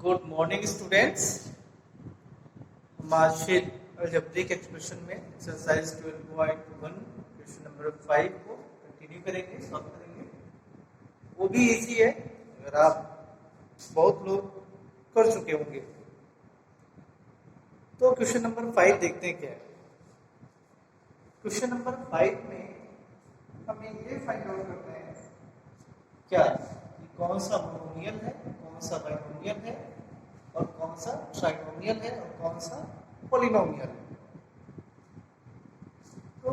Good morning students. हम आज फिर अलजेब्रिक एक्सप्रेशन में एक्सरसाइज 12.1 क्वेश्चन नंबर 5 को कंटिन्यू करेंगे, सॉल्व करेंगे। वो भी इजी है, अगर आप बहुत लोग कर चुके होंगे। तो क्वेश्चन नंबर 5 देखते हैं क्या है। क्वेश्चन नंबर 5 में हमें ये फाइंड आउट करना है क्या कि कौन सा मोनोमियल है, कौन सा बाइनोमियल है और कौन सा ट्राइनोमियल है और कौन सा पॉलिनोमियल है। तो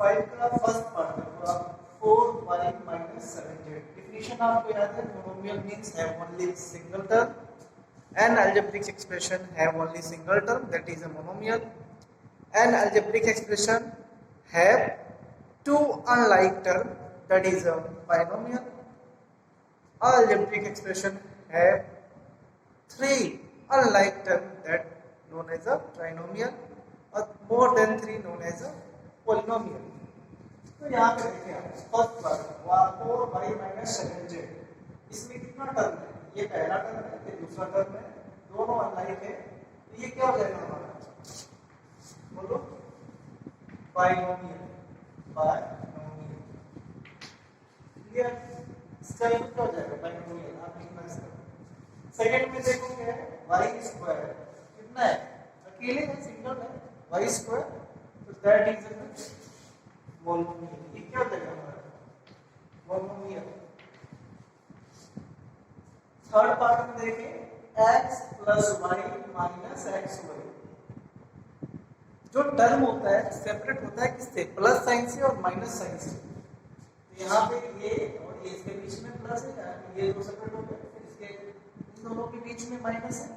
5 का फर्स्ट पार्ट है 4y - 7z। डिफिनेशन आपको याद है, monomial means have only single term and algebraic expression have only single term, that is a monomial. And algebraic expression have two unlike term, that is a binomial. Algebraic expression have three unlike term, that known as a trinomial, or more than three known as a polynomial. तो यहाँ पे देखिए आप first part 4y - 7z, इसमें कितना term है? ये पहला टर्म है, ये दूसरा टर्म है, दोनों अनलाइक है। तो ये क्या हो जाएगा हमारा? बोलो, बाइनोमियल। Binomial clear? इसका यूज क्या हो जाएगा? बाइनोमियल आप लिखना इसका। सेकंड में देखो क्या है, y² कितना है? अकेले है, सिंगल है, y², तो दैट इज मोनोमियल। ये क्या हो जाएगा हमारा? मोनोमियल। थर्ड पार्ट में देखें x + y - xy। जो टर्म होता है सेपरेट होता है किससे? प्लस साइन से और माइनस साइन से। तो यहाँ पे ये और ये इसके बीच में प्लस है, ये दो सेपरेट हो गए, फिर इसके इन दोनों के बीच में माइनस है,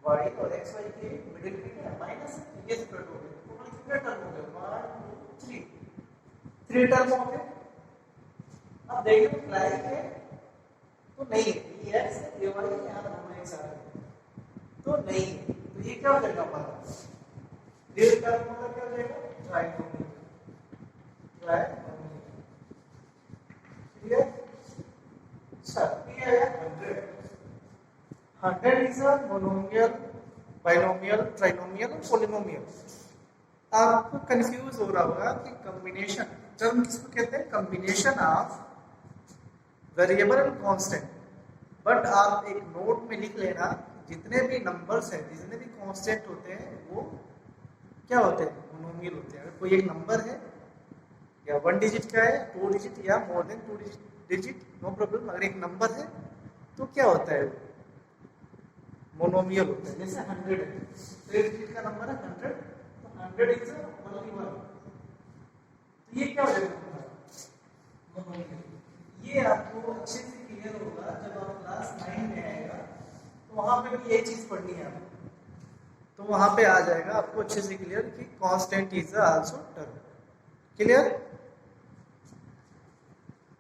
y और xy के मिडिल में क्या है? माइनस है, ये सेपरेट हो गए। तो कितने टर्म हो गए? 1 2 3 टर्म हो गए। अब देखिए लाइक है तो नहीं है, ये x है, ये y है, यहाँ दोनों एक साथ है तो नहीं है। तो ये क्या हो जाएगा हमारा? रियल टर्म मतलब क्या हो जाएगा? ट्राइनोमियल। Trinomial clear? अच्छा, ये आया 100। 100 is a monomial, binomial, trinomial और पॉलिनोमियल। आपको कंफ्यूज हो रहा होगा कि कॉम्बिनेशन टर्म किसको कहते हैं? Combination of variable and constant. But आप एक नोट में लिख लेना, जितने भी नंबर्स हैं, जितने भी कांस्टेंट होते हैं, वो क्या होते हैं? मोनोमियल होते हैं। अगर कोई एक नंबर है या 1 डिजिट का है, 2 डिजिट या more than 2 digit, no problem. अगर एक नंबर है तो क्या होता है? मोनोमियल होता है। जैसे 100 है, 3 डिजिट का नंबर है 100, तो 100 इज ओनली 1। तो ये क्या हो जाएगा? मोनोमियल। ये आपको अच्छे से क्लियर होगा जब आप क्लास 9 में आएगा, तो वहां पे भी ये चीज पढ़नी है आपको। तो वहां पे आ जाएगा आपको अच्छे से क्लियर कि constant is also term. Clear?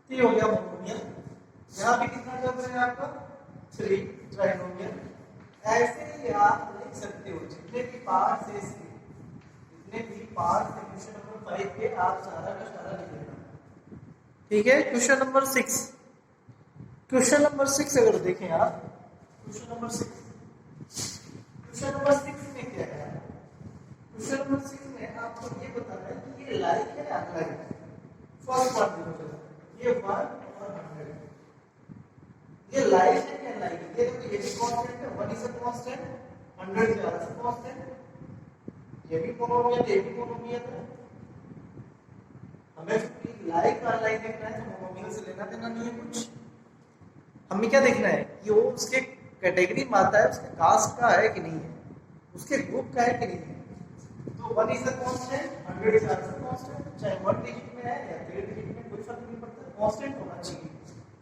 ये हो गया मोनोमियल। यहाँ पे कितना टर्म है आपका? 3 ट्राइनोमियल। ऐसे ही आप लिख सकते हो जितने भी पार्ट से इसके, जितने भी पार्ट से क्वेश्चन नंबर 5 के, आप सारा का सारा लिख लेना। ठीक है? Question number 6। क्वेश्चन नंबर 6 अगर देखें आप, क्वेश्चन नंबर 6 में क्या है? क्वेश्चन नंबर 6 में आपको ये बताना है कि ये लाइक है या अनलाइक है। फर्स्ट पार्ट देखो, ये 1 और 100, ये लाइक है या अनलाइक है? ये देखो, ये भी कांस्टेंट है, 1 is a constant, 100 is also constant. ये भी मोनोमियल, ये भी मोनोमियल है। हमें लाइक और अनलाइक देखना है, तो मोनोमियल से लेना देना नहीं है कुछ। हमें क्या देखना है कि वो उसके कैटेगरी में आता है, उसके कास्ट का है कि नहीं है, उसके ग्रुप का है कि नहीं है। तो 1 is a constant, 100 is also constant, चाहे 1 डिजिट में है या 3 डिजिट में, कोई फर्क नहीं पड़ता, कांस्टेंट होना चाहिए।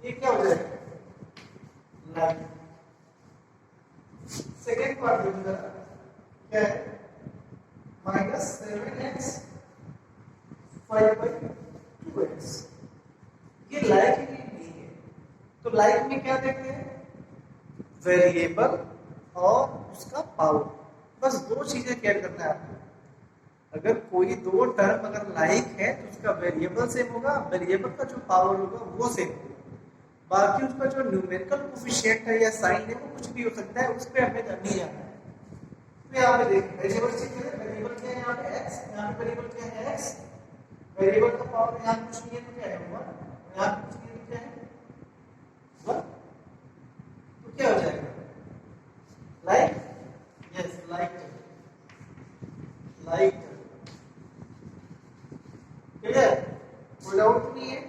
ये क्या हो जाएगा? लाइक। सेकंड पार्ट देखो क्या है? -7x 5/2x। ये लाइक ही नहीं है। तो लाइक में क्या देखते हैं? वेरिएबल और उसका पावर। बस 2 चीजें केयर करना है आपको। अगर कोई 2 टर्म अगर लाइक है तो उसका वेरिएबल सेम होगा, वेरिएबल का जो पावर होगा वो सेम होगा। बाकी उसका जो न्यूमेरिकल कोफिशिएंट है या साइन है वो कुछ भी हो सकता है, उस पर हमें नहीं जाना है। तो यहाँ पे देखिए वेरिएबल से क्या है, वेरिएबल क्या है यहाँ पे x, यहाँ पे वेरिएबल क्या है x, वेरिएबल का पावर यहाँ कुछ नहीं है तो क्या है 1, यहाँ पे कुछ नहीं है तो क्या है 1, तो क्या हो जाएगा like, yes like, like clear, कोई डाउट नहीं है।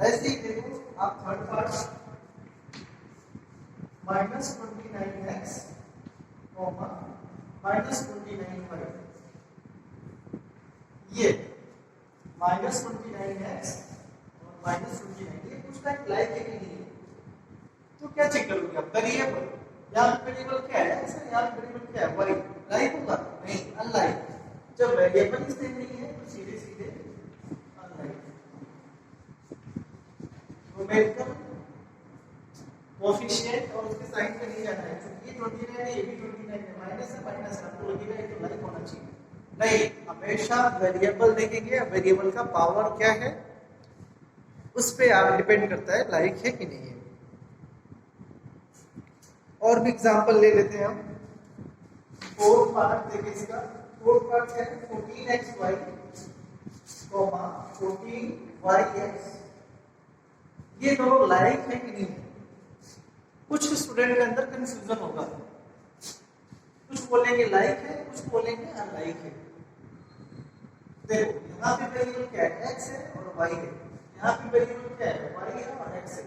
ऐसे ही देखो आप थर्ड पार्ट -29x -29y, ये -29x और -29 ये कुछ टाइम लाइक है कि नहीं है, तो क्या चेक करोगे आप, वेरिएबल, यहाँ वेरिएबल क्या है x है, यहाँ वेरिएबल क्या है y, लाइक होगा नहीं, अनलाइक। जब वेरिएबल ही सेम नहीं है तो सीधे सीधे अनलाइक। न्यूमेरिकल कोफिशिएंट और उसके साइन पे नहीं जाना है, क्योंकि ये 29 है ये भी 29 है, माइनस है माइनस है, आपको लगेगा ये तो लाइक होना चाहिए, नहीं, हमेशा वेरिएबल देखेंगे, वेरिएबल का पावर क्या है उस पे आप डिपेंड करता है लाइक है कि नहीं है। और भी एग्जांपल ले लेते हैं हम, फोर्थ पार्ट देखिए इसका, फोर्थ पार्ट क्या है 14xy 14yx, ये दोनों लाइक है कि नहीं है। कुछ स्टूडेंट के अंदर कंफ्यूजन होगा, कुछ बोलेंगे लाइक है, कुछ बोलेंगे अनलाइक है। देखो यहाँ पे वेरिएबल क्या है x है और y है, यहाँ पे वेरिएबल क्या है y है और x है,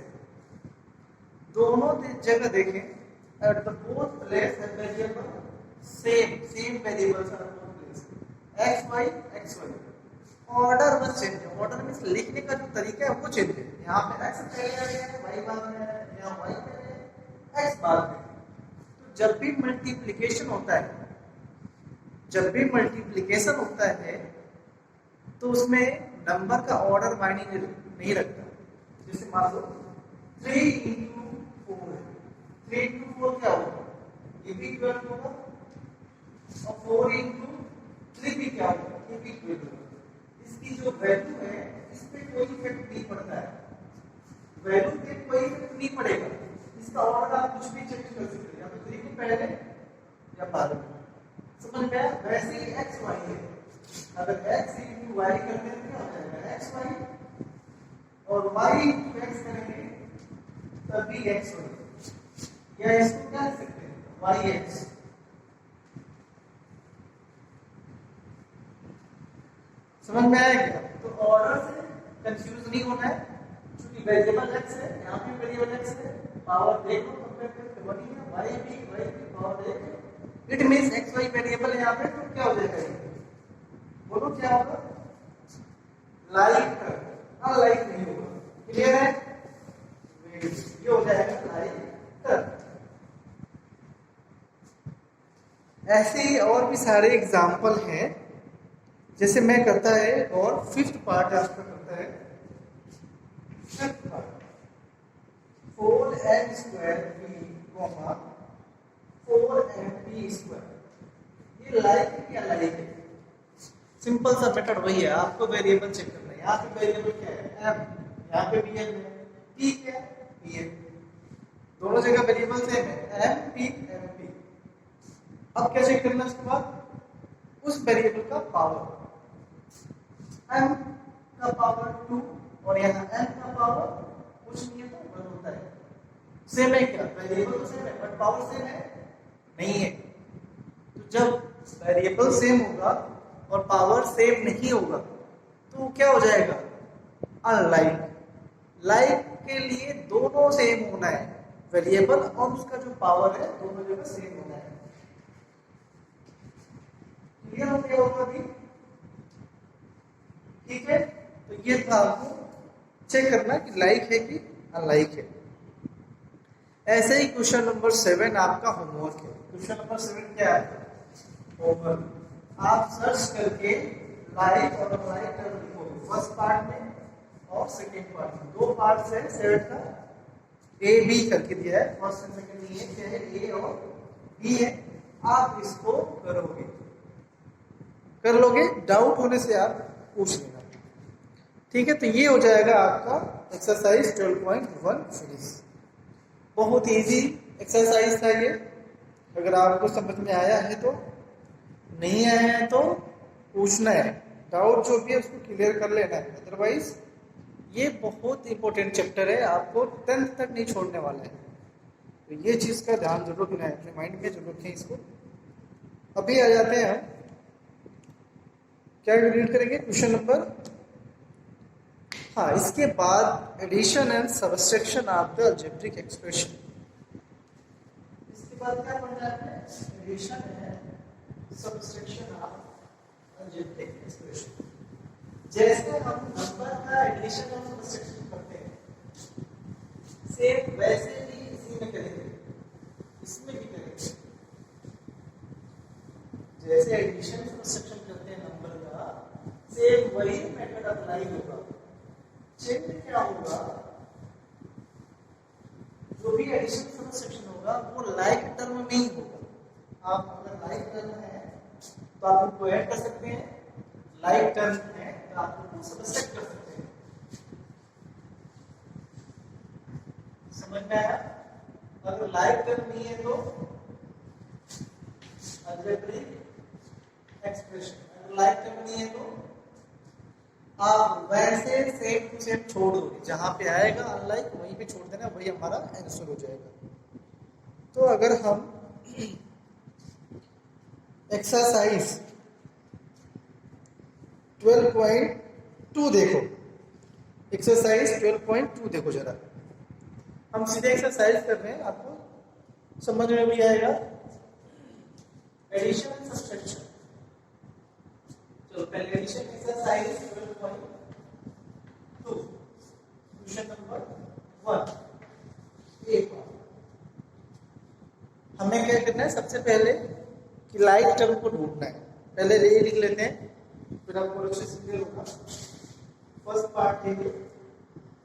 दोनों जगह देखें at the both place the variable same variables are both place x y, order बस चेंज है, ऑर्डर मींस लिखने का जो तरीका है वो चेंज है, यहाँ पे x पहले आ गया है y बाद में है, यहाँ y पहले x बाद में। तो जब भी मल्टीप्लिकेशन होता है, जब भी मल्टीप्लिकेशन होता है तो उसमें नंबर का ऑर्डर मायने नहीं रखता। जैसे मान लो 3 into 4 है, 3 into 4 क्या होगा, ये भी 12 होगा, और 4 into 3 भी क्या होगा, ये भी 12 होगा। इसकी जो वैल्यू है इस पे कोई इफेक्ट नहीं पड़ता है, वैल्यू पे कोई इफेक्ट नहीं पड़ेगा, इसका ऑर्डर आप कुछ भी चेंज कर सकते हैं, या तो 3 को पहले या बाद में, समझ में आया। वैसे ही x y है, अगर x into y करते हैं क्या हो जाएगा x y, और y into x करेंगे तब भी x होगा, या इसको क्या लिख सकते हैं y x। समझ में आया क्या? तो ऑर्डर से कंफ्यूज नहीं होना है, क्योंकि वेरिएबल x है, यहाँ भी वेरिएबल x है, पावर देखो कंपेयर करके बनी है, y भी पावर देखो, it means x y variable है यहाँ पे, तो क्या हो जाएगा ये, बोलो क्या होगा, लाइक कर, अनलाइक नहीं होगा, क्लियर है, ये हो जाएगा लाइक कर। ऐसे ही और भी सारे एग्जाम्पल हैं, जैसे मैं करता है और फिफ्थ पार्ट आपका करता है, fifth part 4m² b, 4mp², ये लाइक है क्या लाइक है, सिंपल सा मेथड वही है, आपको वेरिएबल चेक करना है, यहाँ पे वेरिएबल क्या है m, यहाँ पे भी है, p क्या है p है, दोनों जगह वेरिएबल सेम है mp mp। अब क्या चेक करना है उसके बाद, उस वेरिएबल का पावर, m का पावर 2 और यहाँ n का पावर कुछ नहीं है तो 1 होता है, सेम है क्या, वेरिएबल तो सेम है बट पावर सेम है नहीं है। तो जब वेरिएबल सेम होगा और पावर सेम नहीं होगा तो क्या हो जाएगा अनलाइक। लाइक के लिए दोनों सेम होना है, वेरिएबल और उसका जो पावर है दोनों जगह सेम होना है। क्लियर हो गया होगा अभी, ठीक है। तो ये था आपको चेक करना कि लाइक है कि अनलाइक है। ऐसे ही क्वेश्चन नंबर 7 आपका होमवर्क है। क्वेश्चन नंबर 7 क्या है, होमवर्क, आप सर्च करके लाइक और अनलाइक कर लिखोगे, फर्स्ट पार्ट में और सेकेंड पार्ट में, 2 पार्ट है 7 का, ए बी करके दिया है, फर्स्ट एंड सेकेंड ये क्या है, ए और बी है, आप इसको करोगे, कर लोगे, डाउट होने से आप पूछ लेना, ठीक है। तो ये हो जाएगा आपका एक्सरसाइज 12.1 फिनिश। बहुत इजी एक्सरसाइज था ये। अगर आपको समझ में आया है तो, नहीं आया है तो पूछना है, डाउट जो भी है उसको क्लियर कर लेना है। अदरवाइज ये बहुत इंपॉर्टेंट चैप्टर है, आपको 10th तक नहीं छोड़ने वाला है। तो ये चीज़ का ध्यान जरूर रखना है, अपने माइंड में जरूर रखें इसको। अभी आ जाते हैं हम, क्या रीड करेंगे क्वेश्चन नंबर, हाँ इसके बाद addition and subtraction of the algebraic expression. इसके बाद क्या पढ़ना है? Addition and subtraction of algebraic expression. जैसे हम नंबर का एडिशन और सबट्रैक्शन करते हैं, सेम वैसे ही इसी में करेंगे, इसमें भी करेंगे। जैसे एडिशन सबट्रैक्शन करते हैं नंबर का, सेम वही मेथड अप्लाई होगा। चेंज क्या होगा, जो भी एडिशन सबट्रैक्शन होगा वो लाइक टर्म में ही होगा। आप अगर लाइक टर्म है तो आप उनको ऐड कर सकते हैं, लाइक टर्म है तो आप उनको सबट्रैक्ट कर सकते हैं। समझ में आया? अगर लाइक टर्म नहीं है तो अलजेब्रिक एक्सप्रेशन, अगर लाइक टर्म नहीं है तो आप वैसे सेम टू सेम छोड़ दोगे, जहां पे आएगा अनलाइक वहीं पे छोड़ देना, वही हमारा आंसर हो जाएगा। तो अगर हम एक्सरसाइज 12.2 देखो, एक्सरसाइज 12.2 देखो जरा। हम सीधे एक्सरसाइज कर रहे हैं, आपको समझ में भी आएगा। एडिशन एंड सबट्रैक्शन, चलो पहले एडिशन एक्सरसाइज 12.2 क्वेश्चन नंबर 1 ए पर हमें क्या करना है? सबसे पहले कि लाइक टर्म को ढूंढना है। पहले ये लिख लेते हैं, फिर आपको अच्छे से क्लियर होगा। फर्स्ट पार्ट है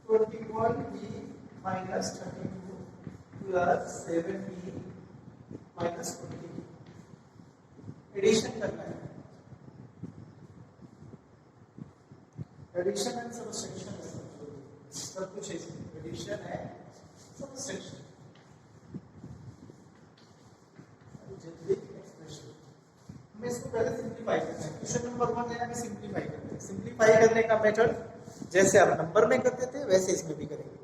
21b minus 32 plus 7b minus 20। Addition करना है, एडिशन एंड सबट्रैक्शन सब कुछ है इसमें, एडिशन है सबट्रैक्शन। हमें इसको पहले सिंपलीफाई करना है। क्वेश्चन नंबर 1 है, हमें सिंपलीफाई करना है। सिंपलीफाई करने का मेथड जैसे आप नंबर में करते थे वैसे इसमें भी करेंगे।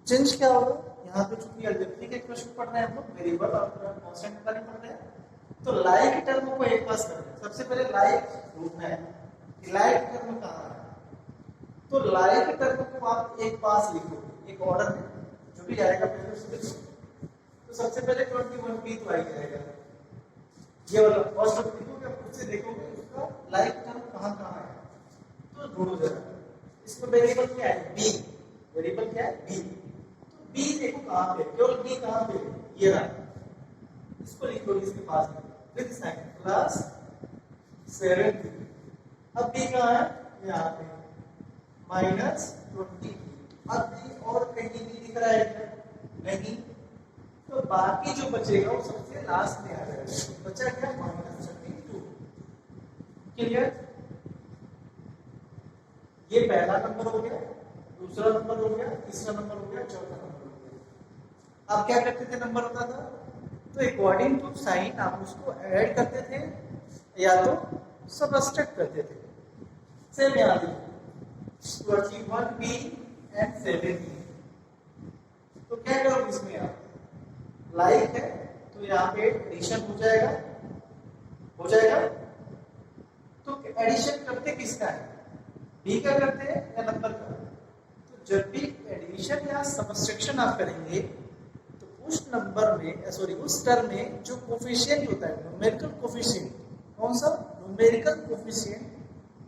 चेंज क्या होगा? यहाँ पे चूंकि अलजेब्रिक एक्सप्रेशन पढ़ रहे हैं हम लोग, वेरिएबल और कांस्टेंट निकालने पड़ रहे हैं, तो लाइक टर्म को एक पास करना है। सबसे पहले लाइक ढूंढना है, लाइक टर्म कहाँ है। तो लाइक टर्म को आप एक पास लिखोगे, एक ऑर्डर में जो भी आएगा पहले उसको लिखो। तो सबसे पहले 21b तो आ जाएगा, ये वाला फर्स्ट टर्म लिखोगे, आप खुद से देखोगे उसका लाइक टर्म कहाँ कहाँ है, तो ढूंढो जरा। इसमें वेरिएबल क्या है? b, वेरिएबल क्या है? b। तो b देखो कहाँ पे, केवल b कहाँ पे, ये रहा, इसको लिखो, इसके पास विद साइन प्लस 7। अब b कहाँ है? यहाँ पे माइनस 20। अब भी और कहीं भी दिख रहा है क्या? नहीं। तो बाकी जो बचेगा वो सबसे लास्ट में आ जाएगा। बचा क्या? माइनस 32। क्लियर? ये पहला नंबर हो गया, दूसरा नंबर हो गया, तीसरा नंबर हो गया, चौथा नंबर हो गया। आप क्या करते थे? नंबर होता था तो अकॉर्डिंग टू साइन आप उसको ऐड करते थे या तो सबट्रैक्ट करते थे। सेम यहाँ देखो 21b and 7b। तो क्या करोगे इसमें? आप लाइक है तो यहाँ पे एडिशन हो जाएगा, हो जाएगा। तो एडिशन करते किसका है? b का करते हैं या नंबर का? तो जब भी एडिशन या सबट्रैक्शन आप करेंगे तो उस नंबर में, सॉरी उस टर्म में जो कोफिशिएंट होता है, न्यूमेरिकल कोफिशिएंट, कौन सा? न्यूमेरिकल कोफिशिएंट,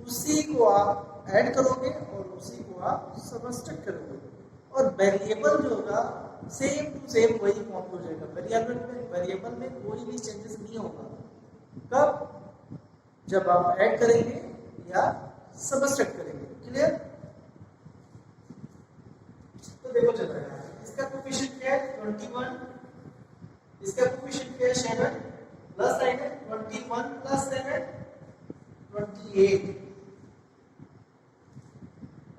उसी को आप ऐड करोगे और उसी को आप सबट्रैक्ट करोगे। और वेरिएबल जो होगा सेम टू सेम वही फॉर्म हो जाएगा। वेरिएबल में कोई भी चेंजेस नहीं होगा। कब? जब आप ऐड करेंगे या सबट्रैक्ट करेंगे। क्लियर? तो देखो चल रहा है, इसका कोफिशिएंट क्या है? 21, इसका कोफिशिएंट क्या है? 7 प्लस साइन है 21 प्लस 7 28।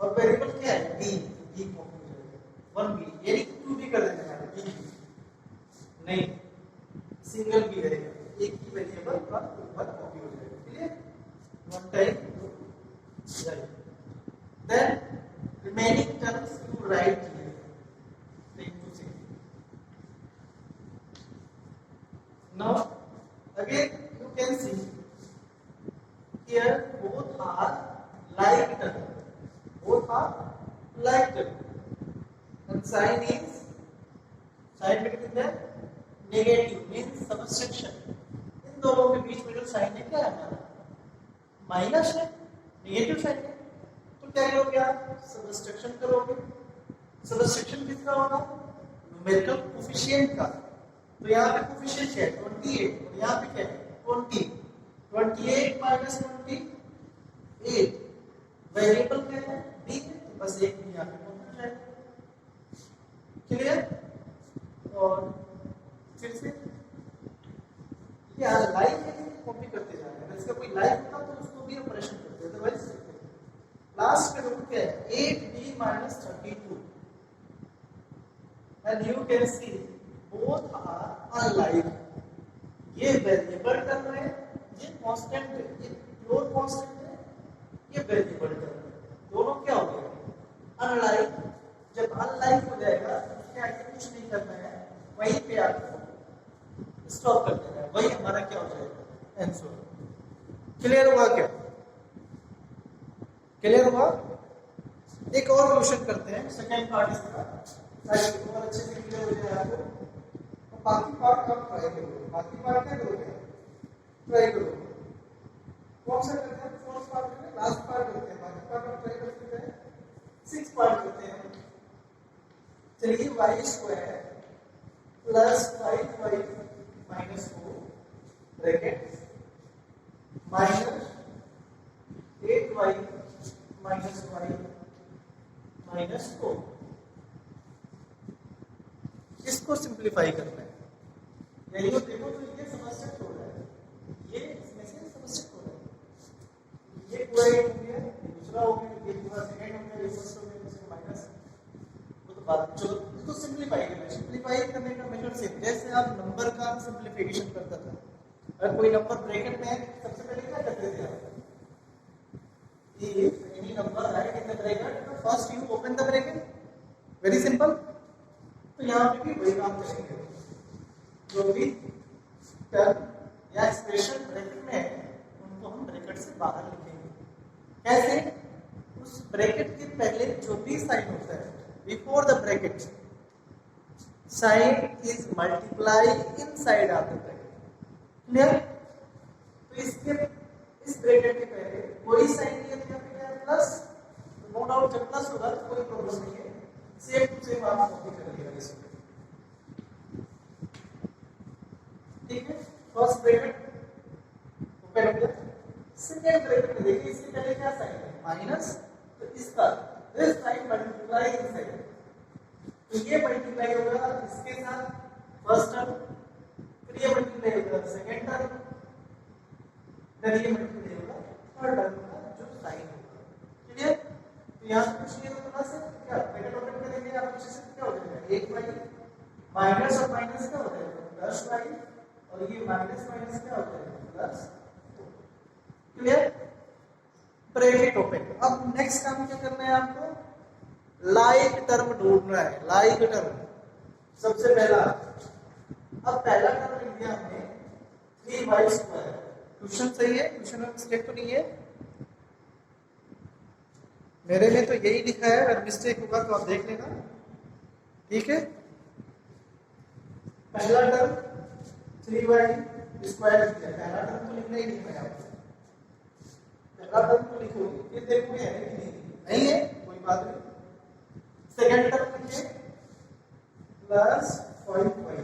और वेरिएबल क्या है? b। वन बी, यानी टू भी कर देना है, बी नहीं, सिंगल बी रहेगा, एक ही वेरिएबल पर ऊपर कॉपी हो जाएगा, clear, one time then remaining terms you write here, take to see. Now again you can see here both are like term, both are like term, and sign is sign between them negative means subtraction. इन दोनों के बीच में जो sign है क्या है हमारा, minus है, negative sign है, तो क्या करोगे आप, सबट्रैक्शन करोगे, सबट्रैक्शन किसका होगा, न्यूमेरिकल कोफिशिएंट का, तो यहाँ पे कोफिशिएंट है 28 और यहाँ पे क्या है 20, 28 माइनस 28 वेरिएबल क्या है b है, तो बस एक भी यहाँ पे कॉपी हो जाएगा, क्लियर। और फिर से क्या लाइक है, कॉपी करते जा रहे हैं, अगर इसका कोई लाइक होता तो उसको भी ऑपरेशन करते, अदरवाइज लास्ट में रूट क्या है 8b minus 32 and you can see both are alike, ये वेरिएबल टर्म है, ये कांस्टेंट है, ये प्योर कांस्टेंट है, ये वेरिएबल टर्म है, दोनों क्या हो गए अनलाइक। जब अनलाइक हो जाएगा तो उसके आगे कुछ नहीं करना है, वहीं पे आपको स्टॉप कर देना है, वही हमारा क्या हो जाएगा आंसर। क्लियर हुआ क्या, क्लियर हुआ। एक और क्वेश्चन करते हैं, सेकंड पार्ट इसका, ताकि और अच्छे से क्लियर हो जाए आपको। तो बाकी पार्ट कब ट्राई करोगे, बाकी पार्ट क्या करोगे, ट्राई करोगे, कौन सा करते हैं, फोर्थ पार्ट करते हैं, लास्ट पार्ट करते हैं, बाकी पार्ट हम ट्राई कर सकते हैं, सिक्स पार्ट करते हैं। चलिए y square plus 5y minus 4 bracket minus 8y minus 5 minus 4, इसको सिंप्लीफाई करना है, यही तो देखो, तो ये समस्या हो रहा है, ये इसमें से समस्या हो रहा है, ये पूरा एक हो गया, ये दूसरा हो गया, ये पूरा सेकंड हो गया, ये फर्स्ट हो गया, इसमें माइनस, वो तो बात, चलो इसको सिंप्लीफाई करना है। सिंप्लीफाई करने का मेथड से जैसे आप नंबर का सिंप्लीफिकेशन करता था, अगर कोई नंबर ब्रैकेट में है सबसे पहले क्या करते थे आप, if any number right in the bracket, first you open the bracket, very simple। तो यहाँ पे भी वही काम करेंगे, जो भी टर्म या एक्सप्रेशन ब्रैकेट में है उनको हम ब्रैकेट से बाहर लिखेंगे, कैसे, उस ब्रैकेट के पहले जो भी साइन होता है before the bracket, sign is multiply inside of the bracket, clear. तो इसके इस ब्रैकेट के पहले कोई साइन नहीं है, तो यहाँ पे क्या है प्लस, नो डाउट जब प्लस होगा तो कोई प्रॉब्लम नहीं है, सेम टू सेम आप कॉपी कर लिया इसमें, ठीक है। फर्स्ट ब्रैकेट ओपन हो गया, सेकंड ब्रैकेट में देखिए इससे पहले क्या साइन है माइनस, तो इसका दिस साइन मल्टीप्लाई इनसाइड, तो ये मल्टीप्लाई होगा इसके साथ फर्स्ट टर्म, फिर ये मल्टीप्लाई होगा सेकंड टर्म, फिर ये मल्टीप्लाई होगा थर्ड टर्म का जो साइन होगा, क्लियर। तो यहाँ से कुछ नहीं होगा से क्या ब्रैकेट ओपन करेंगे आप, अच्छे से क्या हो जाएगा 8y माइनस और माइनस क्या हो जाएगा प्लस y, और ये माइनस माइनस क्या हो जाएगा प्लस, क्लियर, ब्रैकेट ओपन। अब नेक्स्ट काम क्या करना है आपको, लाइक टर्म ढूंढना है, लाइक टर्म सबसे पहला। अब पहला टर्म लिख दिया हमने 3y स्क्वायर, क्वेश्चन सही है, क्वेश्चन में मिस्टेक तो नहीं है, मेरे में तो यही लिखा है, अगर मिस्टेक होगा तो आप देख लेना, ठीक है। पहला टर्म 3y स्क्वायर लिखा है, पहला टर्म तो लिखना ही लिखना है आपको, पहला टर्म तो लिखोगे, फिर देखोगे है कि नहीं है, कोई बात नहीं। सेकंड टर्म लिखिए प्लस 5y,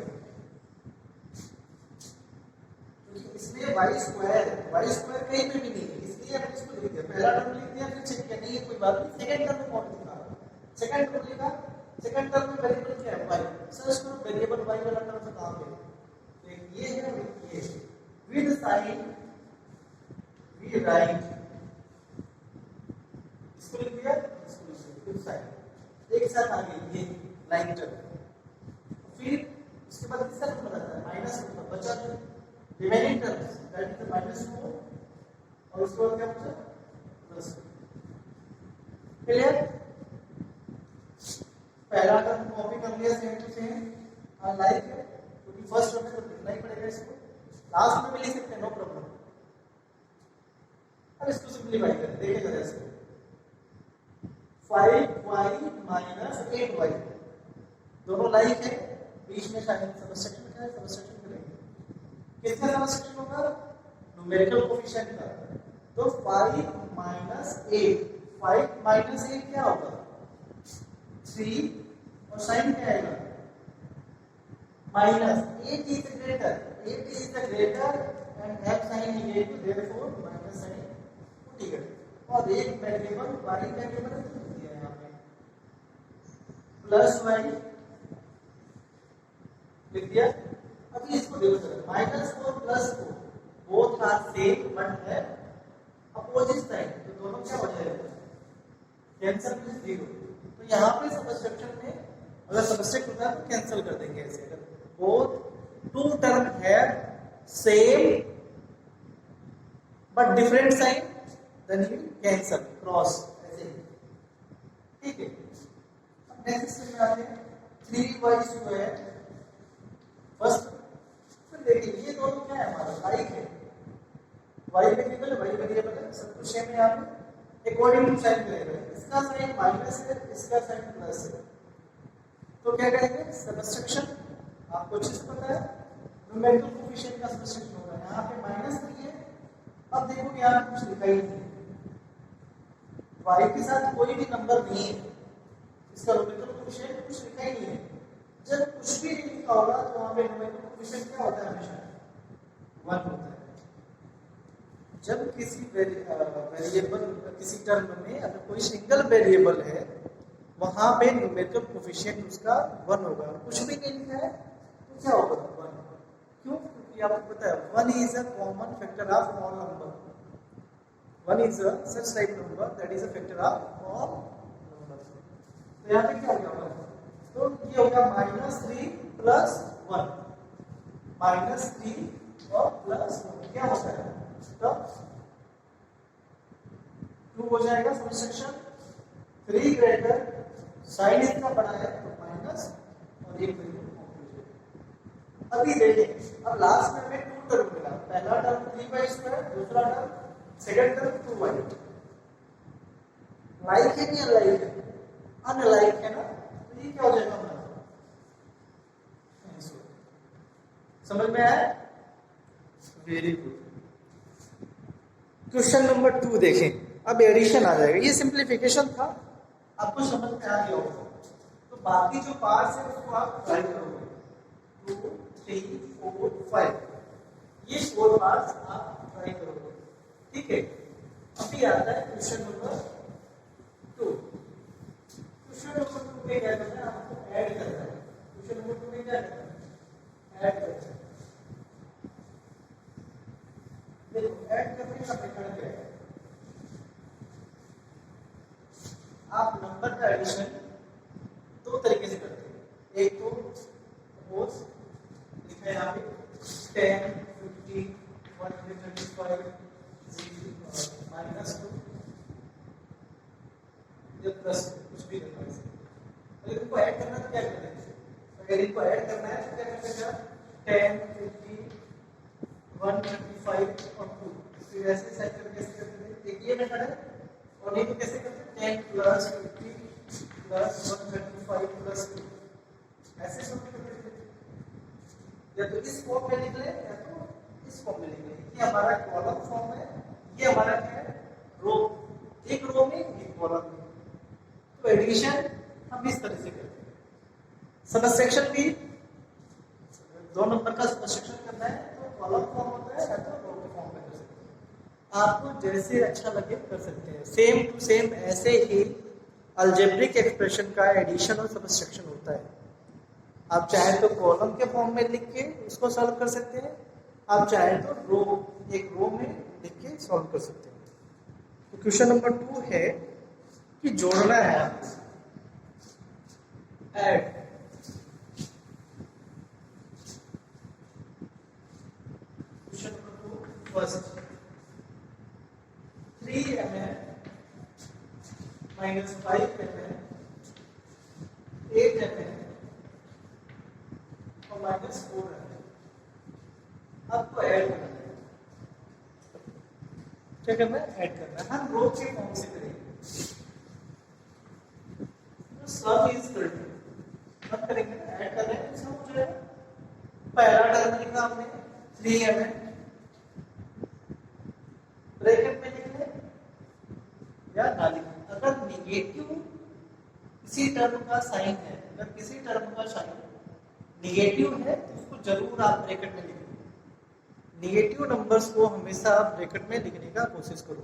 इसलिए y स्क्वायर कहीं पे भी नहीं है, इसलिए हमने इसको लिख दिया, पहला टर्म लिख दिया, फिर चेक किया नहीं है कोई बात नहीं, सेकंड टर्म में कौन लिखा, सेकंड टर्म लिखा, सेकंड टर्म में वेरिएबल क्या है y, सर्च करो वेरिएबल y वाला टर्म से कहां पे, तो ये है ये विद साइन वी राइट, इसको लिख दिया, इसको लिख दिया विद साइन, एक साथ आ गई ये, लाइन टर्म, फिर उसके बाद किसका नंबर आता है माइनस टू का, बचा जो remaining terms that is minus two, और उसके बाद क्या बचा प्लस। क्लियर? पहला टर्म कॉपी कर लिया सेम टू सेम, लाइक है क्योंकि फर्स्ट टर्म में तो लिखना ही पड़ेगा इसको, लास्ट में भी लिख सकते हैं नो प्रॉब्लम। अब इसको सिंपलीफाई करें, देखिए जरा इसको 5y माइनस 8y दोनों लाइक है, बीच में शायद सबट्रैक्शन क्या है, सबट्रैक्शन करेंगे, किसका सबट्रैक्शन होगा न्यूमेरिकल कोएफिशिएंट का, तो 5 माइनस 8, 5 माइनस 8 क्या होगा 3, और साइन क्या आएगा minus 8 is greater, 8 is the greater and have sign negative, therefore minus sign ठीक है, और एक वेरिएबल y वेरिएबल दिया है यहां पे प्लस y लिख दिया। अभी इसको देखो जरा, minus 4 plus 4 both are same but है अपोजिट साइन, तो दोनों क्या हो जाएगा कैंसिल प्लस 0, तो यहाँ पे सबट्रैक्शन में अगर सबट्रैक्ट होता है तो कैंसिल कर देंगे ऐसे, अगर बोथ टू टर्म है same but different sign then you cancel cross ऐसे, ठीक है। अब नेक्स्ट स्टेप में आते हैं 3y स्क्वायर फर्स्ट, फिर देखिए ये दोनों क्या है हमारा लाइक है, y वेरिएबल है, सब कुछ सेम है यहाँ पे अकॉर्डिंग टू साइन करेंगे, इसका साइन माइनस है इसका साइन प्लस है, तो क्या करेंगे सबट्रैक्शन, आपको अच्छे से पता है न्यूमेरिकल कोएफिशिएंट का सबट्रैक्शन होगा, यहाँ पे माइनस 3 है। अब देखो यहाँ कुछ लिखा ही नहीं, y के साथ कोई भी नंबर नहीं है, इसका न्यूमेरिकल कोएफिशिएंट कुछ लिखा ही नहीं है, जब कुछ भी नहीं लिखा होगा तो वहां पे न्यूमेरिकल कोएफिशिएंट क्या होता है हमेशा 1 होता है। जब किसी वेरिएबल किसी टर्म में अगर कोई सिंगल वेरिएबल है वहां पे न्यूमेरिकल कोएफिशिएंट उसका 1 होगा, कुछ भी नहीं लिखा है तो क्या होगा 1, क्यों? क्योंकि आपको पता है 1 is a common factor of all number, 1 is a such type number that is a factor of all numbers, तो यहाँ पे क्या हो गया, तो ये हो गया -3 प्लस 1, -3 और प्लस 1 क्या होता है तो 2 हो जाएगा सबट्रैक्शन, 3 ग्रेटर साइन इसका बड़ा है तो माइनस और एक अभी देखें, अब लास्ट में हमें 2 टर्म मिला, पहला टर्म 3y स्क्वायर, दूसरा term second term 2y, like है नहीं अनलाइक है, अनलाइक है ना, तो ये क्या हो जाएगा हमारा, समझ में आया? Very good. क्वेश्चन नंबर 2 देखें, अब एडिशन आ जाएगा, ये सिंप्लीफिकेशन था, आपको समझ में आ गया होगा, तो बाकी जो पार्ट्स है उसको आप ट्राई करोगे, 2 3 4 5 ये 4 पार्ट्स आप ट्राई करोगे, ठीक है। अभी आता है क्वेश्चन नंबर 2, क्वेश्चन नंबर 2 में क्या करना है, आपको ऐड करना है, क्वेश्चन नंबर 2 में क्या करना है, ऐड करना है, देखो ऐड करने का मेथड क्या है, आप नंबर का एडिशन 2 तरीके से करते हैं, एक तो सपोज लिखा है यहाँ पे 10 50 135 -2 या प्लस कुछ भी करना है, अगर इनको ऐड करना है तो क्या करते हैं, अगर इनको ऐड करना है तो क्या करते हैं 10 50 125 और 2, फिर ऐसे साइड करके कैसे करते हैं, एक ये मेथड है, और नहीं तो कैसे करते हैं 10 प्लस 50 प्लस 135 प्लस 2, ऐसे सब करते हैं, या तो इस फॉर्म में निकले या तो इस फॉर्म में निकले, ये हमारा कॉलम फॉर्म है, ये हमारा क्या है रो, एक रो में एक कॉलम में, तो एडिशन हम इस तरह से करते हैं। सबट्रैक्शन भी 2 नंबर का सबट्रैक्शन करना है तो कॉलम फॉर्म होता है या तो रो के फॉर्म में कर सकते हैं, आपको जैसे अच्छा लगे कर सकते हैं। सेम टू सेम ऐसे ही अलजेब्रिक एक्सप्रेशन का एडिशन और सबट्रैक्शन होता है, आप चाहे तो कॉलम के फॉर्म में लिख के उसको सॉल्व कर सकते हैं, आप चाहे तो रो एक रो में लिख के सॉल्व कर सकते हैं। तो क्वेश्चन नंबर 2 है कि जोड़ना है add question number 2 first 3 minus 5 8 और माइनस 4 आपको ऐड करना है। क्या करना है? ऐड करना है। हम रो के फॉर्म से करेंगे तो सम इज करना हम करेंगे ना, ऐड कर रहे हैं तो सम हो जाएगा। पहला टर्म लिखा हमने 3 ब्रैकेट में लिख ले या ना लिख। अगर निगेटिव किसी टर्म का साइन है, अगर किसी टर्म का साइन निगेटिव है तो उसको जरूर आप ब्रैकेट में लिखें। निगेटिव नंबर्स को हमेशा आप ब्रैकेट में लिखने का कोशिश करो।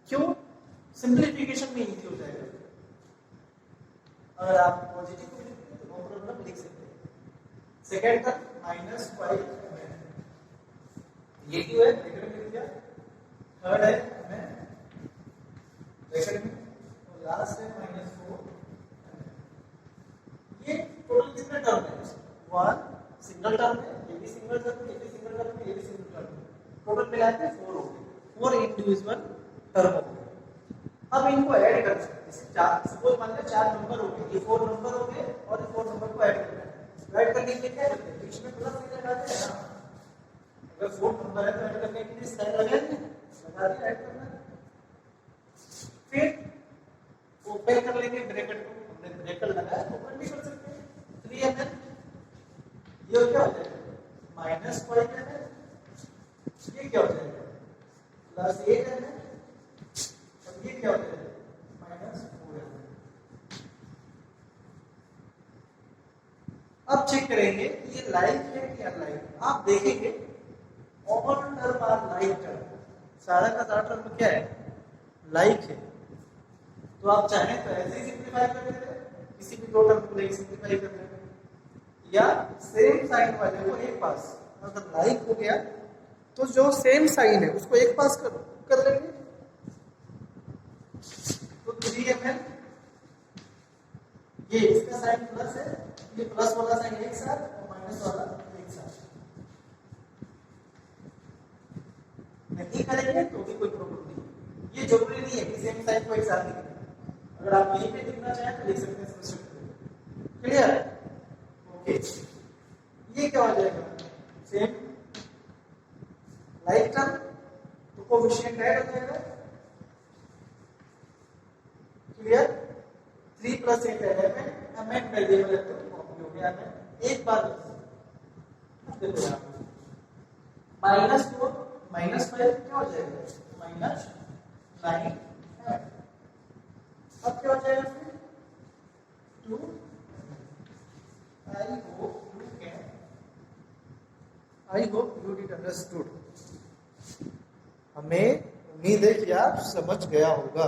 क्यों? सिंप्लीफिकेशन में इजी हो जाएगा। अगर आप पॉजिटिव को लिखते हैं तो नो प्रॉब्लम लिख सकते हैं। सेकेंड टर्म -5 निगेटिव है, ब्रैकेट में लिख दिया। थर्ड है ब्रैकेट में, और लास्ट है -4। ये टोटल कितने टर्म है? 1 सिंगल टर्म है, ये भी सिंगल टर्म है, ये भी सिंगल टर्म है, ये भी सिंगल टर्म है। टोटल मिला के 4 हो गए, 4 इंडिविजुअल टर्म हो गए। अब इनको ऐड कर सकते हैं। चार सपोज मान लो 4 नंबर हो गए, ये 4 नंबर हो गए और ये 4 नंबर को ऐड करना है। ऐड करने के लिए क्या करते हैं? बीच में प्लस नहीं लगाते हैं ना। अगर 4 नंबर है तो ऐड करने के लिए साइन लगाएंगे, लगा दिया, ऐड करना है। फिर ओपन कर लेंगे ब्रैकेट को, हमने ब्रैकेट लगाया तो ओपन भी कर सकते हैं। 3 ये क्या हो जाएगा? -5 ये क्या हो जाएगा? +8 और ये क्या हो जाएगा? -4। अब चेक करेंगे ये लाइक है कि अनलाइक। आप देखेंगे all term are like term, सारा का सारा टर्म क्या है? लाइक है। तो आप चाहें तो ऐसे ही सिंप्लीफाई कर देते हैं, किसी भी दो टर्म को लेकर सिंप्लीफाई कर देते हैं, या सेम साइन वाले को एक पास। अगर लाइक हो गया तो जो सेम साइन है उसको एक पास कर लेंगे। तो 3 ये इसका साइन प्लस है, ये प्लस वाला साइन एक साथ और माइनस वाला एक साथ। नहीं करेंगे तो भी कोई प्रॉब्लम नहीं। ये जरूरी नहीं है कि सेम साइन को एक साथ लिखें। अगर आप यहीं पे लिखना चाहें तो लिख सकते हैं। क्लियर? ओके, ये क्या हो जाएगा? सेम लाइक टर्म तो कोएफिशिएंट ऐड हो जाएगा। क्लियर? 3 + 8 11 एमएन वेरिएबल है तो कॉपी हो गया। मैं एक बार देखो यहाँ -4 -5 क्या हो जाएगा? -9। अब क्या हो जाएगा फिर? 2। I hope you did understood। हमें उम्मीद है कि आप समझ गया होगा।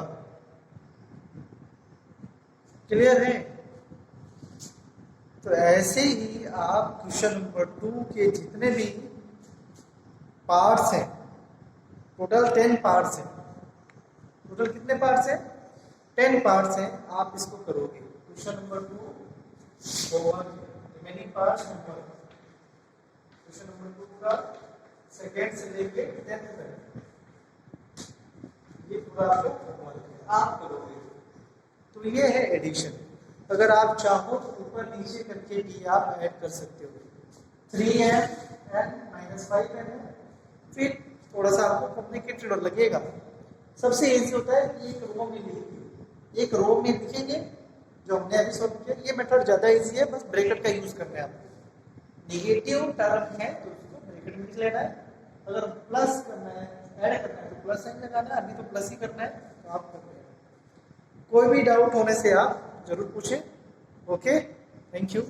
क्लियर है? तो ऐसे ही आप क्वेश्चन नंबर 2 के जितने भी पार्ट्स हैं, टोटल 10 पार्ट्स हैं। टोटल कितने पार्ट्स हैं? 10 पार्ट्स हैं। आप इसको करोगे। Question number 2 over remaining parts number question number 2 का सेकेंड से लेके 10th तक ये पूरा आप करोगे। तो ये है एडिशन। अगर आप चाहो तो ऊपर नीचे करके भी आप ऐड कर सकते हो। 3n -5n है। फिर थोड़ा सा आपको कॉम्प्लिकेटेड लगेगा। सबसे इजी होता है कि एक रो में लिखिए, एक रो में लिखेंगे जो हमने अभी सॉल्व किया। ये मेथड ज़्यादा इजी है, बस ब्रैकेट का यूज करना है आपको। निगेटिव टर्म है तो उसको ब्रैकेट में लिख लेना है। अगर प्लस करना है, ऐड करना है तो प्लस साइन लगाना है। अभी तो प्लस ही करना है तो आप कर लेना। कोई भी डाउट होने से आप जरूर पूछें। Okay, thank you.